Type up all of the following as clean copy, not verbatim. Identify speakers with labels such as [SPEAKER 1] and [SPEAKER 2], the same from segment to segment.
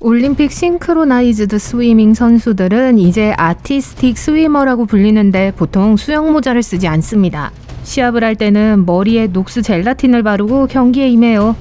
[SPEAKER 1] 올림픽 싱크로나이즈드 스위밍 선수들은 이제 아티스틱 스위머라고 불리는데 보통 수영 모자를 쓰지 않습니다. 시합을 할 때는 머리에 녹스 젤라틴을 바르고 경기에 임해요.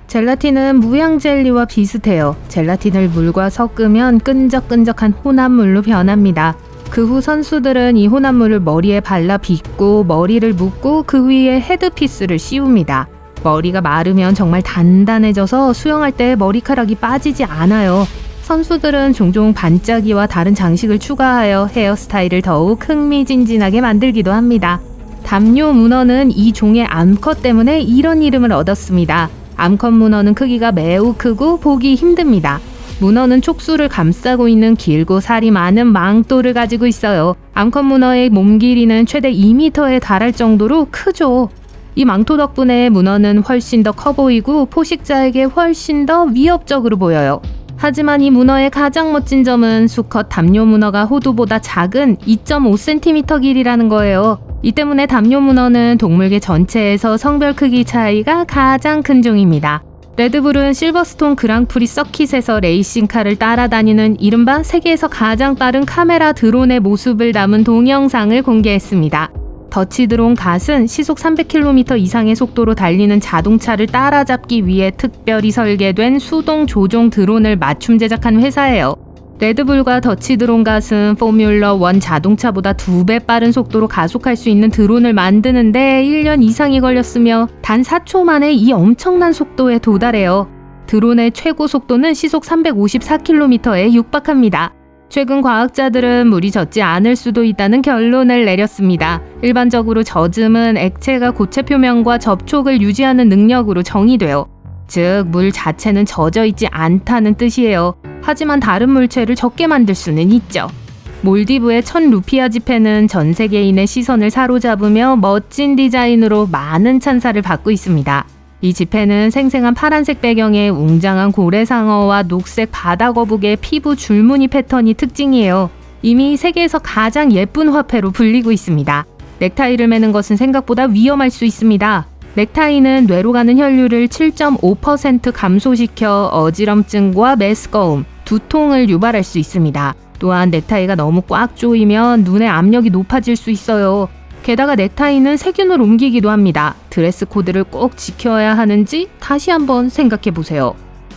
[SPEAKER 1] 젤라틴은 무향 젤리와 비슷해요. 젤라틴을 물과 섞으면 끈적끈적한 혼합물로 변합니다. 그 후 선수들은 이 혼합물을 머리에 발라 빗고 머리를 묶고 그 위에 헤드피스를 씌웁니다. 머리가 마르면 정말 단단해져서 수영할 때 머리카락이 빠지지 않아요. 선수들은 종종 반짝이와 다른 장식을 추가하여 헤어스타일을 더욱 흥미진진하게 만들기도 합니다. 담요 문어는 이 종의 암컷 때문에 이런 이름을 얻었습니다. 암컷 문어는 크기가 매우 크고 보기 힘듭니다. 문어는 촉수를 감싸고 있는 길고 살이 많은 망토를 가지고 있어요. 암컷 문어의 몸 길이는 최대 2m에 달할 정도로 크죠. 이 망토 덕분에 문어는 훨씬 더 커 보이고 포식자에게 훨씬 더 위협적으로 보여요. 하지만 이 문어의 가장 멋진 점은 수컷 담요 문어가 호두보다 작은 2.5cm 길이라는 거예요. 이 때문에 담요 문어는 동물계 전체에서 성별 크기 차이가 가장 큰 종입니다. 레드불은 실버스톤 그랑프리 서킷에서 레이싱카를 따라다니는 이른바 세계에서 가장 빠른 카메라 드론의 모습을 담은 동영상을 공개했습니다. 더치 드론 갓은 시속 300km 이상의 속도로 달리는 자동차를 따라잡기 위해 특별히 설계된 수동 조종 드론을 맞춤 제작한 회사예요. 레드불과 더치 드론 갓은 포뮬러 1 자동차보다 2배 빠른 속도로 가속할 수 있는 드론을 만드는데 1년 이상이 걸렸으며 단 4초 만에 이 엄청난 속도에 도달해요. 드론의 최고 속도는 시속 354km에 육박합니다. 최근 과학자들은 물이 젖지 않을 수도 있다는 결론을 내렸습니다. 일반적으로 젖음은 액체가 고체 표면과 접촉을 유지하는 능력으로 정의돼요. 즉, 물 자체는 젖어 있지 않다는 뜻이에요. 하지만 다른 물체를 젖게 만들 수는 있죠. 몰디브의 1000루피아 지폐는 전 세계인의 시선을 사로잡으며 멋진 디자인으로 많은 찬사를 받고 있습니다. 이 지폐는 생생한 파란색 배경에 웅장한 고래상어와 녹색 바다거북의 피부 줄무늬 패턴이 특징이에요. 이미 세계에서 가장 예쁜 화폐로 불리고 있습니다. 넥타이를 매는 것은 생각보다 위험할 수 있습니다. 넥타이는 뇌로 가는 혈류를 7.5% 감소시켜 어지럼증과 메스꺼움, 두통을 유발할 수 있습니다. 또한 넥타이가 너무 꽉 조이면 눈의 압력이 높아질 수 있어요. 게다가 넥타이는 세균을 옮기기도 합니다. 드레스 코드를 꼭 지켜야 하는지 다시 한번 생각해 보세요.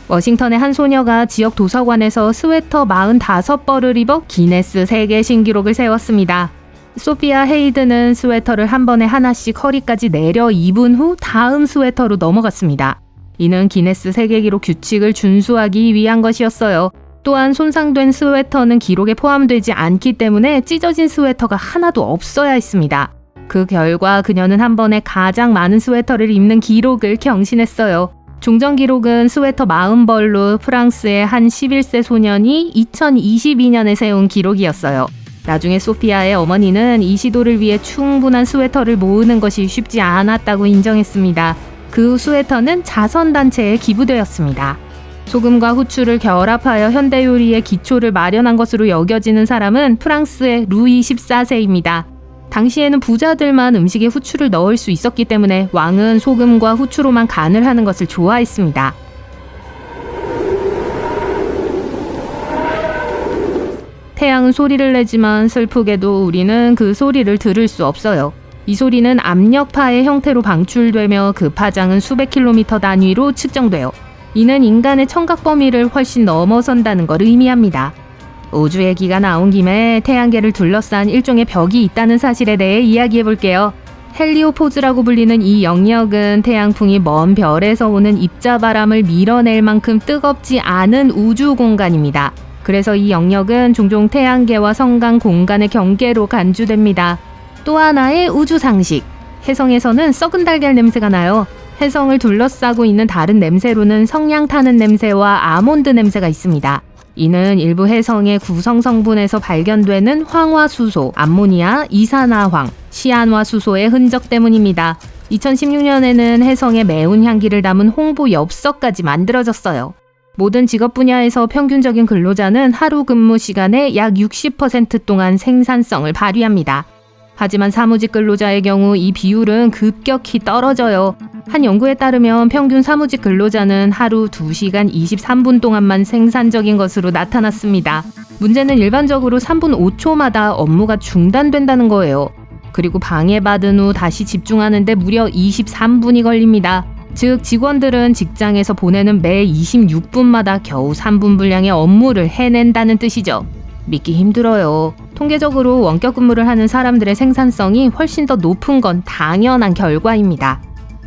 [SPEAKER 1] 워싱턴의 한 소녀가 지역 도서관에서 스웨터 45벌을 입어 기네스 세계 신기록을 세웠습니다. 소피아 헤이드는 스웨터를 한 번에 하나씩 허리까지 내려 입은 후 다음 스웨터로 넘어갔습니다. 이는 기네스 세계기록 규칙을 준수하기 위한 것이었어요. 또한 손상된 스웨터는 기록에 포함되지 않기 때문에 찢어진 스웨터가 하나도 없어야 했습니다. 그 결과 그녀는 한 번에 가장 많은 스웨터를 입는 기록을 경신했어요. 종전 기록은 스웨터 40벌로 프랑스의 한 11세 소년이 2022년에 세운 기록이었어요. 나중에 소피아의 어머니는 이 시도를 위해 충분한 스웨터를 모으는 것이 쉽지 않았다고 인정했습니다. 그 스웨터는 자선단체에 기부되었습니다. 소금과 후추를 결합하여 현대 요리의 기초를 마련한 것으로 여겨지는 사람은 프랑스의 루이 14세입니다. 당시에는 부자들만 음식에 후추를 넣을 수 있었기 때문에 왕은 소금과 후추로만 간을 하는 것을 좋아했습니다. 태양은 소리를 내지만 슬프게도 우리는 그 소리를 들을 수 없어요. 이 소리는 압력파의 형태로 방출되며 그 파장은 수백 킬로미터 단위로 측정돼요. 이는 인간의 청각 범위를 훨씬 넘어선다는 걸 의미합니다. 우주 얘기가 나온 김에 태양계를 둘러싼 일종의 벽이 있다는 사실에 대해 이야기해 볼게요. 헬리오포즈라고 불리는 이 영역은 태양풍이 먼 별에서 오는 입자바람을 밀어낼 만큼 뜨겁지 않은 우주 공간입니다. 그래서 이 영역은 종종 태양계와 성간 공간의 경계로 간주됩니다. 또 하나의 우주 상식. 혜성에서는 썩은 달걀 냄새가 나요. 혜성을 둘러싸고 있는 다른 냄새로는 성냥 타는 냄새와 아몬드 냄새가 있습니다. 이는 일부 혜성의 구성 성분에서 발견되는 황화수소, 암모니아, 이산화황, 시안화수소의 흔적 때문입니다. 2016년에는 혜성의 매운 향기를 담은 홍보 엽서까지 만들어졌어요. 모든 직업 분야에서 평균적인 근로자는 하루 근무 시간의 약 60% 동안 생산성을 발휘합니다. 하지만 사무직 근로자의 경우 이 비율은 급격히 떨어져요. 한 연구에 따르면 평균 사무직 근로자는 하루 2시간 23분 동안만 생산적인 것으로 나타났습니다. 문제는 일반적으로 3분 5초마다 업무가 중단된다는 거예요. 그리고 방해받은 후 다시 집중하는데 무려 23분이 걸립니다. 즉 직원들은 직장에서 보내는 매 26분마다 겨우 3분 분량의 업무를 해낸다는 뜻이죠. 믿기 힘들어요. 통계적으로 원격 근무를 하는 사람들의 생산성이 훨씬 더 높은 건 당연한 결과입니다.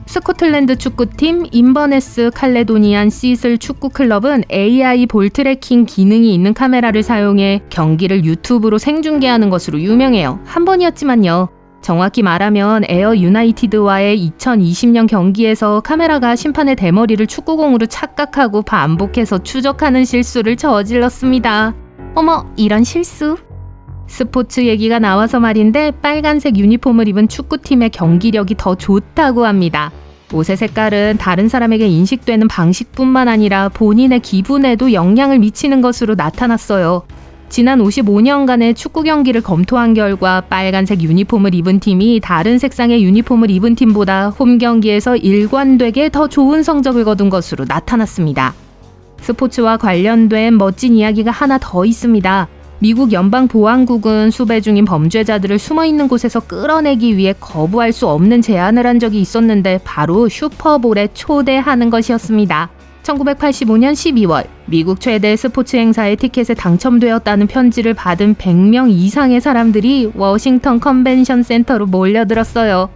[SPEAKER 1] 스코틀랜드 축구팀 인버네스 칼레도니안 시슬 축구클럽은 AI 볼 트래킹 기능이 있는 카메라를 사용해 경기를 유튜브로 생중계하는 것으로 유명해요. 한 번이었지만요. 정확히 말하면 에어 유나이티드와의 2020년 경기에서 카메라가 심판의 대머리를 축구공으로 착각하고 반복해서 추적하는 실수를 저질렀습니다. 어머, 이런 실수? 스포츠 얘기가 나와서 말인데 빨간색 유니폼을 입은 축구팀의 경기력이 더 좋다고 합니다. 옷의 색깔은 다른 사람에게 인식되는 방식뿐만 아니라 본인의 기분에도 영향을 미치는 것으로 나타났어요. 지난 55년간의 축구 경기를 검토한 결과 빨간색 유니폼을 입은 팀이 다른 색상의 유니폼을 입은 팀보다 홈 경기에서 일관되게 더 좋은 성적을 거둔 것으로 나타났습니다. 스포츠와 관련된 멋진 이야기가 하나 더 있습니다. 미국 연방보안국은 수배 중인 범죄자들을 숨어있는 곳에서 끌어내기 위해 거부할 수 없는 제안을 한 적이 있었는데 바로 슈퍼볼에 초대하는 것이었습니다. 1985년 12월 미국 최대 스포츠 행사의 티켓에 당첨되었다는 편지를 받은 100명 이상의 사람들이 워싱턴 컨벤션 센터로 몰려들었어요.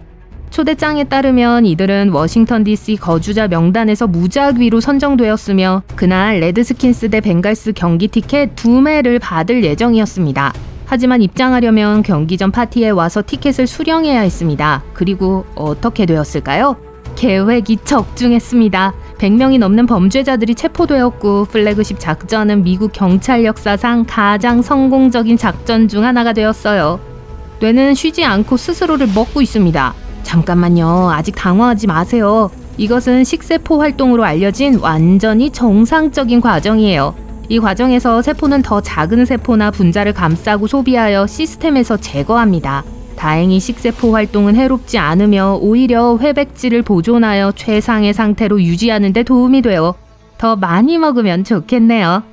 [SPEAKER 1] 초대장에 따르면 이들은 워싱턴 DC 거주자 명단에서 무작위로 선정되었으며 그날 레드스킨스 대 벵갈스 경기 티켓 2매를 받을 예정이었습니다. 하지만 입장하려면 경기 전 파티에 와서 티켓을 수령해야 했습니다. 그리고 어떻게 되었을까요? 계획이 적중했습니다. 100명이 넘는 범죄자들이 체포되었고 플래그십 작전은 미국 경찰 역사상 가장 성공적인 작전 중 하나가 되었어요. 뇌는 쉬지 않고 스스로를 먹고 있습니다. 잠깐만요. 아직 당황하지 마세요. 이것은 식세포 활동으로 알려진 완전히 정상적인 과정이에요. 이 과정에서 세포는 더 작은 세포나 분자를 감싸고 소비하여 시스템에서 제거합니다. 다행히 식세포 활동은 해롭지 않으며 오히려 회백질을 보존하여 최상의 상태로 유지하는 데 도움이 돼요. 더 많이 먹으면 좋겠네요.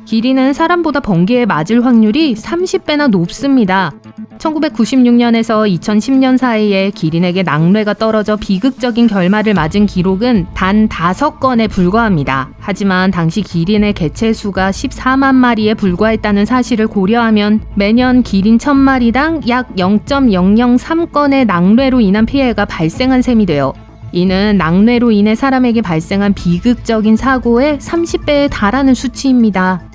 [SPEAKER 1] 기린은 사람보다 번개에 맞을 확률이 30배나 높습니다. 1996년에서 2010년 사이에 기린에게 낙뢰가 떨어져 비극적인 결말을 맞은 기록은 단 5건에 불과합니다. 하지만 당시 기린의 개체 수가 14만 마리에 불과했다는 사실을 고려하면 매년 기린 1000마리당 약 0.003건의 낙뢰로 인한 피해가 발생한 셈이 돼요. 이는 낙뢰로 인해 사람에게 발생한 비극적인 사고의 30배에 달하는 수치입니다.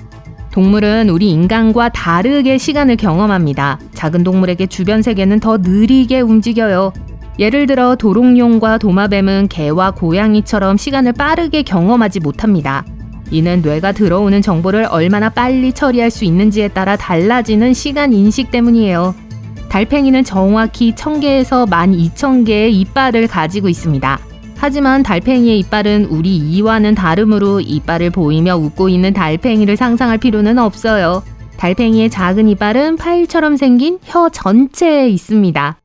[SPEAKER 1] 동물은 우리 인간과 다르게 시간을 경험합니다. 작은 동물에게 주변 세계는 더 느리게 움직여요. 예를 들어 도롱뇽과 도마뱀은 개와 고양이처럼 시간을 빠르게 경험하지 못합니다. 이는 뇌가 들어오는 정보를 얼마나 빨리 처리할 수 있는지에 따라 달라지는 시간 인식 때문이에요. 달팽이는 정확히 1000개에서 12,000개의 이빨을 가지고 있습니다. 하지만 달팽이의 이빨은 우리 이와는 다르므로 이빨을 보이며 웃고 있는 달팽이를 상상할 필요는 없어요. 달팽이의 작은 이빨은 파일처럼 생긴 혀 전체에 있습니다.